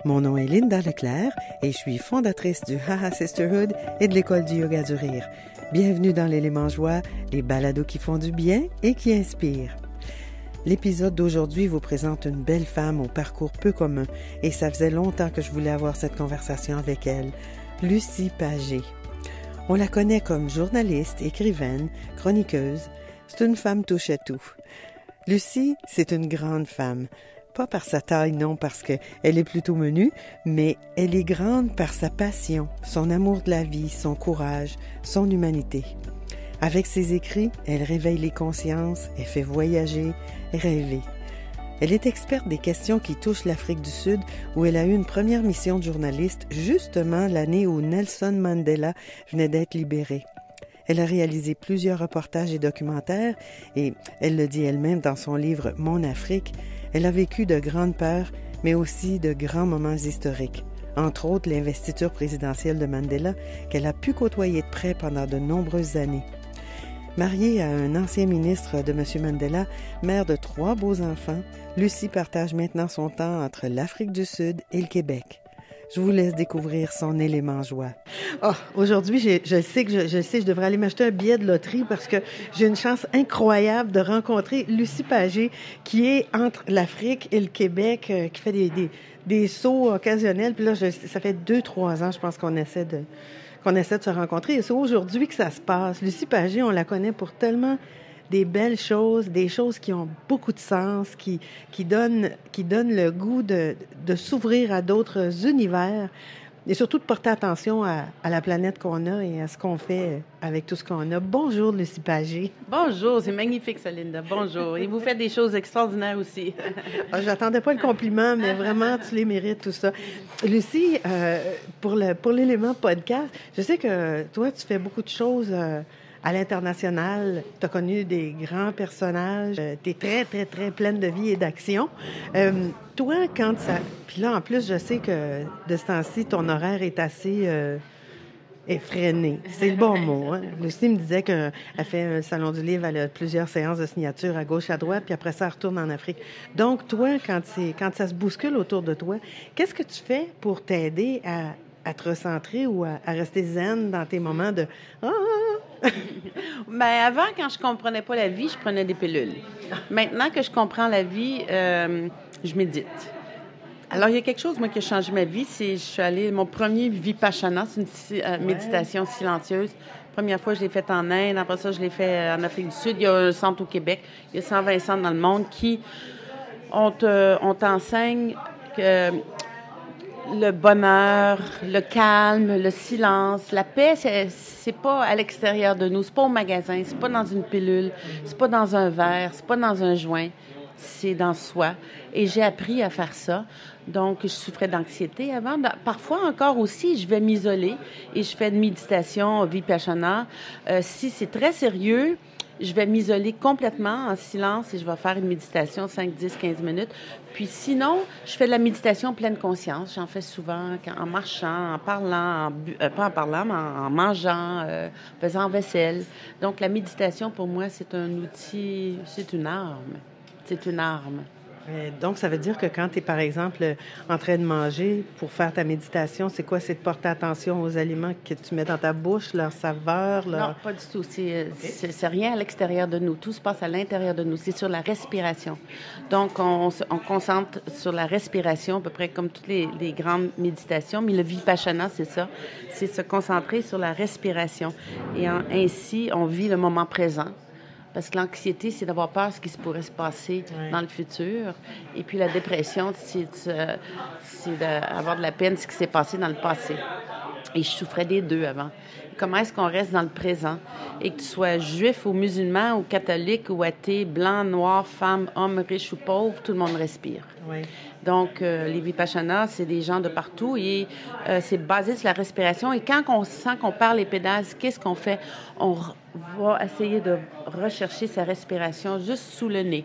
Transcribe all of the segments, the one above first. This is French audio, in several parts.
Mon nom est Linda Leclerc et je suis fondatrice du Haha Sisterhood et de l'École du yoga du rire. Bienvenue dans l'Élément Joie, les balados qui font du bien et qui inspirent. L'épisode d'aujourd'hui vous présente une belle femme au parcours peu commun et ça faisait longtemps que je voulais avoir cette conversation avec elle, Lucie Pagé. On la connaît comme journaliste, écrivaine, chroniqueuse. C'est une femme touche-à-tout. Lucie, c'est une grande femme. Pas par sa taille, non, parce qu'elle est plutôt menue, mais elle est grande par sa passion, son amour de la vie, son courage, son humanité. Avec ses écrits, elle réveille les consciences, elle fait voyager, rêver. Elle est experte des questions qui touchent l'Afrique du Sud, où elle a eu une première mission de journaliste, justement l'année où Nelson Mandela venait d'être libéré. Elle a réalisé plusieurs reportages et documentaires et, elle le dit elle-même dans son livre « Mon Afrique », elle a vécu de grandes peurs, mais aussi de grands moments historiques. Entre autres, l'investiture présidentielle de Mandela, qu'elle a pu côtoyer de près pendant de nombreuses années. Mariée à un ancien ministre de M. Mandela, mère de 3 beaux enfants, Lucie partage maintenant son temps entre l'Afrique du Sud et le Québec. Je vous laisse découvrir son élément joie. Oh, aujourd'hui, je sais que je devrais aller m'acheter un billet de loterie parce que j'ai une chance incroyable de rencontrer Lucie Pagé, qui est entre l'Afrique et le Québec, qui fait des sauts occasionnels. Puis là, ça fait 2-3 ans, je pense qu'on essaie de se rencontrer. Et c'est aujourd'hui que ça se passe. Lucie Pagé, on la connaît pour tellement des belles choses, des choses qui ont beaucoup de sens, qui donnent le goût de s'ouvrir à d'autres univers et surtout de porter attention à la planète qu'on a et à ce qu'on fait avec tout ce qu'on a. Bonjour, Lucie Pagé. Bonjour, c'est magnifique, ça, Linda. Bonjour. Et vous faites des choses extraordinaires aussi. J'attendais pas le compliment, mais vraiment, tu les mérites, tout ça. Lucie, pour l'élément podcast, je sais que toi, tu fais beaucoup de choses à l'international. Tu as connu des grands personnages. Tu es très, très, très pleine de vie et d'action. Toi, quand ça... Puis là, en plus, je sais que de ce temps-ci, ton horaire est assez effréné. C'est le bon mot. Hein? Lucie me disait qu'elle fait un salon du livre, elle a plusieurs séances de signature à gauche, à droite, puis après ça, elle retourne en Afrique. Donc, toi, quand ça se bouscule autour de toi, qu'est-ce que tu fais pour t'aider à te recentrer ou à rester zen dans tes moments de... Ben, avant, quand je comprenais pas la vie, je prenais des pilules. Maintenant que je comprends la vie, je médite. Alors, il y a quelque chose, moi, qui a changé ma vie, je suis allée, mon premier Vipassana, c'est une méditation silencieuse. Première fois, je l'ai faite en Inde, après ça, je l'ai fait en Afrique du Sud. Il y a un centre au Québec, il y a 120 centres dans le monde qui, on t'enseigne que le bonheur, le calme, le silence, la paix, c'est pas à l'extérieur de nous, c'est pas au magasin, c'est pas dans une pilule, c'est pas dans un verre, c'est pas dans un joint, c'est dans soi. Et j'ai appris à faire ça. Donc, je souffrais d'anxiété avant. Parfois encore aussi, je vais m'isoler et je fais une méditation Vipassana. Si c'est très sérieux, je vais m'isoler complètement en silence et je vais faire une méditation 5, 10, 15 minutes. Puis sinon, je fais de la méditation pleine conscience. J'en fais souvent en marchant, en parlant, pas en parlant, mais en mangeant, faisant vaisselle. Donc, la méditation, pour moi, c'est un outil, c'est une arme. C'est une arme. Donc, ça veut dire que quand tu es, par exemple, en train de manger, pour faire ta méditation, c'est quoi? C'est de porter attention aux aliments que tu mets dans ta bouche, leur saveur? Non, pas du tout. C'est rien à l'extérieur de nous. Tout se passe à l'intérieur de nous. C'est sur la respiration. Donc, on concentre sur la respiration, à peu près comme toutes les grandes méditations. Mais le Vipassana, c'est ça. C'est se concentrer sur la respiration. Et ainsi, on vit le moment présent. Parce que l'anxiété, c'est d'avoir peur de ce qui pourrait se passer dans le futur. Et puis la dépression, c'est d'avoir de la peine de ce qui s'est passé dans le passé. Et je souffrais des deux avant. Comment est-ce qu'on reste dans le présent? Et que tu sois juif ou musulman ou catholique ou athée, blanc, noir, femme, homme, riche ou pauvre, tout le monde respire. Oui. Donc, les Vipassana, c'est des gens de partout et c'est basé sur la respiration. Et quand on sent qu'on perd les pédales, qu'est-ce qu'on fait? On va essayer de rechercher sa respiration juste sous le nez.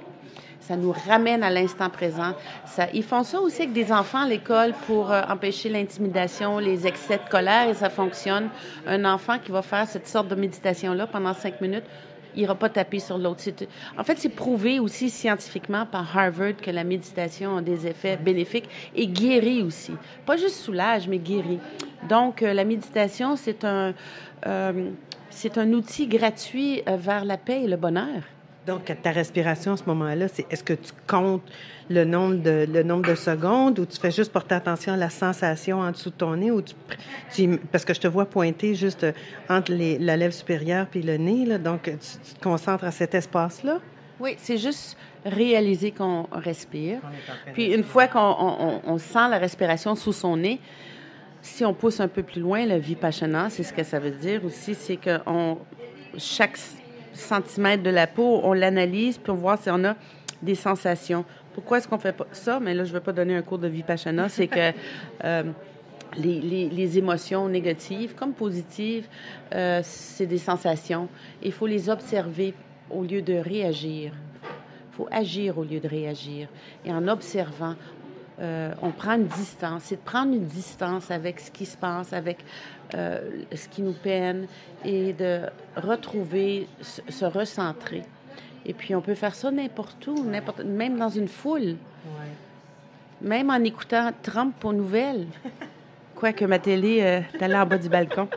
Ça nous ramène à l'instant présent. Ils font ça aussi avec des enfants à l'école pour empêcher l'intimidation, les excès de colère, et ça fonctionne. Un enfant qui va faire cette sorte de méditation-là pendant 5 minutes, il n'ira pas taper sur l'autre. En fait, c'est prouvé aussi scientifiquement par Harvard que la méditation a des effets bénéfiques et guérit aussi. Pas juste soulage, mais guérit. Donc, la méditation, c'est un outil gratuit vers la paix et le bonheur. Donc, ta respiration à ce moment-là, est-ce que tu comptes le nombre de secondes ou tu fais juste porter attention à la sensation en dessous de ton nez ou parce que je te vois pointer juste entre la lèvre supérieure puis le nez, là, donc tu te concentres à cet espace-là? Oui, c'est juste réaliser qu'on respire. Puis une fois qu'on sent la respiration sous son nez, si on pousse un peu plus loin, le vipassana, c'est ce que ça veut dire aussi, c'est que chaque centimètre de la peau, on l'analyse pour voir si on a des sensations. Pourquoi est-ce qu'on fait pas ça? Mais là, je ne vais pas donner un cours de vipassana. C'est que les émotions négatives comme positives, c'est des sensations. Il faut les observer au lieu de réagir. Il faut agir au lieu de réagir. Et en observant, on prend une distance. C'est de prendre une distance avec ce qui se passe, avec ce qui nous peine et de retrouver, se recentrer. Et puis, on peut faire ça n'importe où, même dans une foule. Ouais. Même en écoutant Trump aux nouvelles. Quoique ma télé est allée en bas du balcon.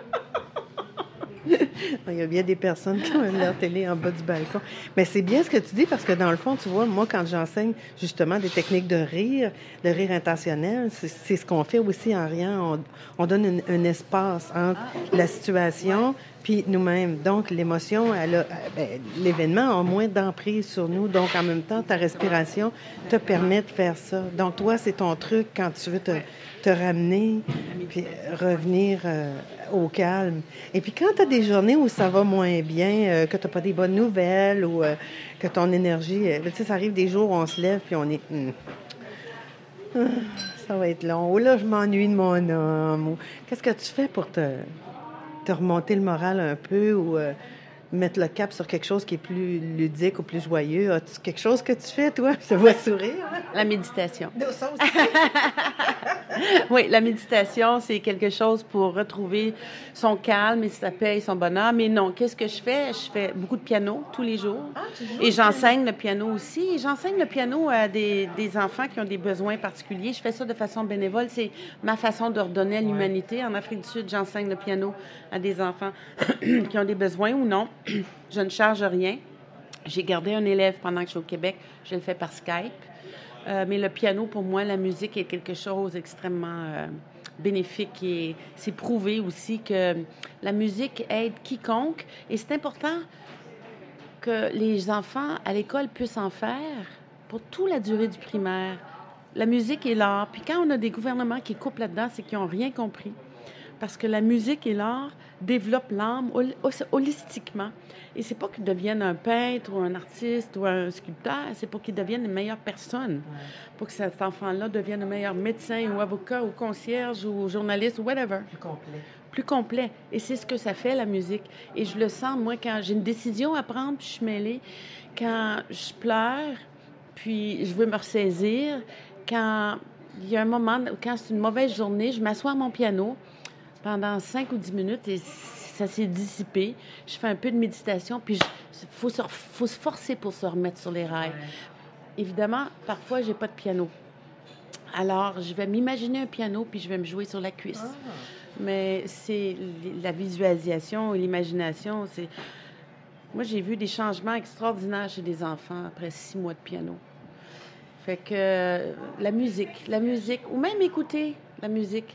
Il y a bien des personnes qui ont leur télé en bas du balcon. Mais c'est bien ce que tu dis parce que dans le fond, tu vois, moi, quand j'enseigne justement des techniques de rire intentionnel, c'est ce qu'on fait aussi en riant. On donne un espace entre la situation puis nous-mêmes. Donc, l'émotion, l'événement a moins d'emprise sur nous. Donc, en même temps, ta respiration te permet de faire ça. Donc, toi, c'est ton truc quand tu veux te ramener puis revenir au calme. Et puis, quand tu as des journées où ça va moins bien, que tu n'as pas des bonnes nouvelles ou que ton énergie... tu sais, ça arrive des jours où on se lève puis on est... ça va être long. Ou là, je m'ennuie de mon homme. Ou, qu'est-ce que tu fais pour te remonter le moral un peu ou mettre le cap sur quelque chose qui est plus ludique ou plus joyeux? As-tu quelque chose que tu fais, toi? Je te vois sourire. Hein? La méditation. Non, ça aussi. Oui, la méditation, c'est quelque chose pour retrouver son calme et sa paix et son bonheur. Mais non, qu'est-ce que je fais? Je fais beaucoup de piano tous les jours. Et j'enseigne le piano aussi. Et j'enseigne le piano à des enfants qui ont des besoins particuliers. Je fais ça de façon bénévole. C'est ma façon de redonner à l'humanité. En Afrique du Sud, j'enseigne le piano à des enfants qui ont des besoins ou non. Je ne charge rien. J'ai gardé un élève pendant que je suis au Québec. Je le fais par Skype. Mais le piano, pour moi, la musique est quelque chose d'extrêmement bénéfique et c'est prouvé aussi que la musique aide quiconque et c'est important que les enfants à l'école puissent en faire pour toute la durée du primaire. La musique est l'art. Puis quand on a des gouvernements qui coupent là-dedans, c'est qu'ils n'ont rien compris. Parce que la musique et l'art développent l'âme holistiquement. Et c'est pas qu'ils deviennent un peintre ou un artiste ou un sculpteur, c'est pour qu'ils deviennent une meilleure personne. Pour que cet enfant-là devienne un meilleur médecin ou avocat ou concierge ou journaliste ou whatever. Plus complet. Plus complet. Et c'est ce que ça fait, la musique. Et je le sens, moi, quand j'ai une décision à prendre, puis je suis mêlée, quand je pleure, puis je veux me ressaisir, quand il y a un moment, quand c'est une mauvaise journée, je m'assois à mon piano pendant 5 ou 10 minutes et ça s'est dissipé. Je fais un peu de méditation, puis faut se forcer pour se remettre sur les rails. Ouais. Évidemment, parfois, j'ai pas de piano. Alors, je vais m'imaginer un piano, puis je vais me jouer sur la cuisse. Ah. Mais c'est la visualisation et l'imagination. Moi, j'ai vu des changements extraordinaires chez des enfants après 6 mois de piano. Fait que la musique, ou même écouter la musique.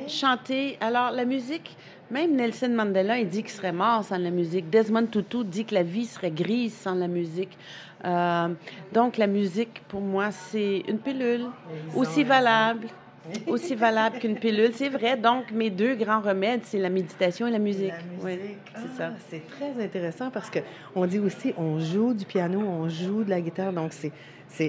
Chanter. Alors, la musique, même Nelson Mandela, il dit qu'il serait mort sans la musique. Desmond Tutu dit que la vie serait grise sans la musique. Donc, la musique, pour moi, c'est une pilule aussi valable qu'une pilule. C'est vrai. Donc, mes 2 grands remèdes, c'est la méditation et la musique. Oui, c'est ça. C'est très intéressant parce qu'on dit aussi, on joue du piano, on joue de la guitare. Donc, c'est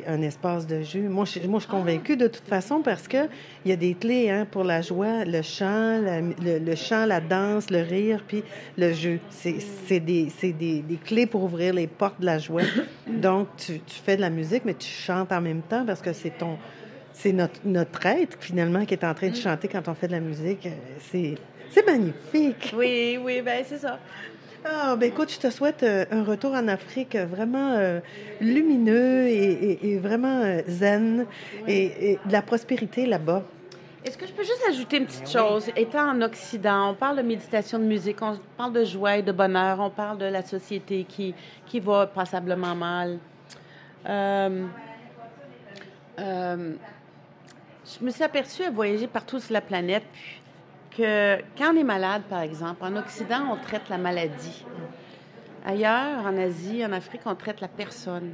un espace de jeu. Moi, je suis convaincue de toute façon parce que il y a des clés pour la joie, le chant, le chant, la danse, le rire, puis le jeu. C'est des clés pour ouvrir les portes de la joie. Donc, tu fais de la musique, mais tu chantes en même temps parce que c'est notre être, finalement, qui est en train de chanter quand on fait de la musique. C'est magnifique. Oui, bien, c'est ça. Ah, ben écoute, je te souhaite un retour en Afrique vraiment lumineux et vraiment zen et de la prospérité là-bas. Est-ce que je peux juste ajouter une petite chose? Étant en Occident, on parle de méditation, de musique, on parle de joie et de bonheur, on parle de la société qui va passablement mal. Je me suis aperçue à voyager partout sur la planète que quand on est malade, par exemple, en Occident, on traite la maladie. Ailleurs, en Asie, en Afrique, on traite la personne.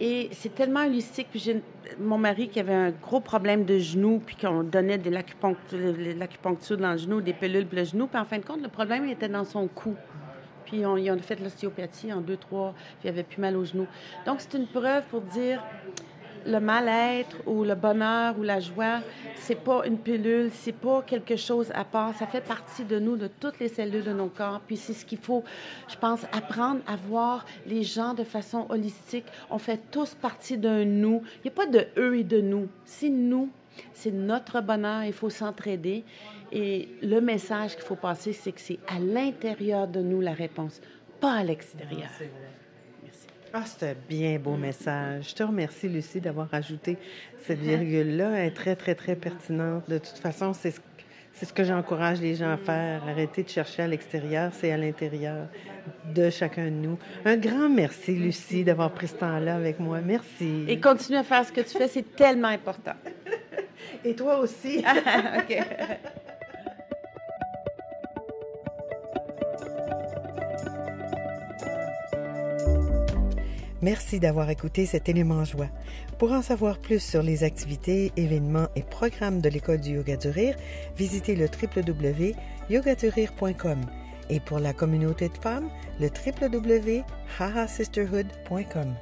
Et c'est tellement holistique. Puis j'ai mon mari qui avait un gros problème de genou, puis qu'on donnait de l'acupuncture dans le genou, des pilules pour le genou. Puis en fin de compte, le problème était dans son cou. Puis ils ont fait l'ostéopathie en 2-3, puis il avait plus mal au genou. Donc c'est une preuve pour dire le mal-être ou le bonheur ou la joie, c'est pas une pilule, c'est pas quelque chose à part. Ça fait partie de nous, de toutes les cellules de nos corps. Puis c'est ce qu'il faut, je pense, apprendre à voir les gens de façon holistique. On fait tous partie d'un nous. Il n'y a pas de eux et de nous. C'est nous. C'est notre bonheur. Il faut s'entraider. Et le message qu'il faut passer, c'est que c'est à l'intérieur de nous la réponse, pas à l'extérieur. C'est vrai. Ah, c'est un bien beau message. Je te remercie, Lucie, d'avoir ajouté cette virgule-là. Elle est très, très, très pertinente. De toute façon, c'est ce que j'encourage les gens à faire. Arrêter de chercher à l'extérieur, c'est à l'intérieur de chacun de nous. Un grand merci, Lucie, d'avoir pris ce temps-là avec moi. Merci. Et continue à faire ce que tu fais, c'est tellement important. Et toi aussi. OK. Merci d'avoir écouté cet élément joie. Pour en savoir plus sur les activités, événements et programmes de l'École du yoga du rire, visitez le www.yogadurire.com et pour la communauté de femmes, le www.hahasisterhood.com.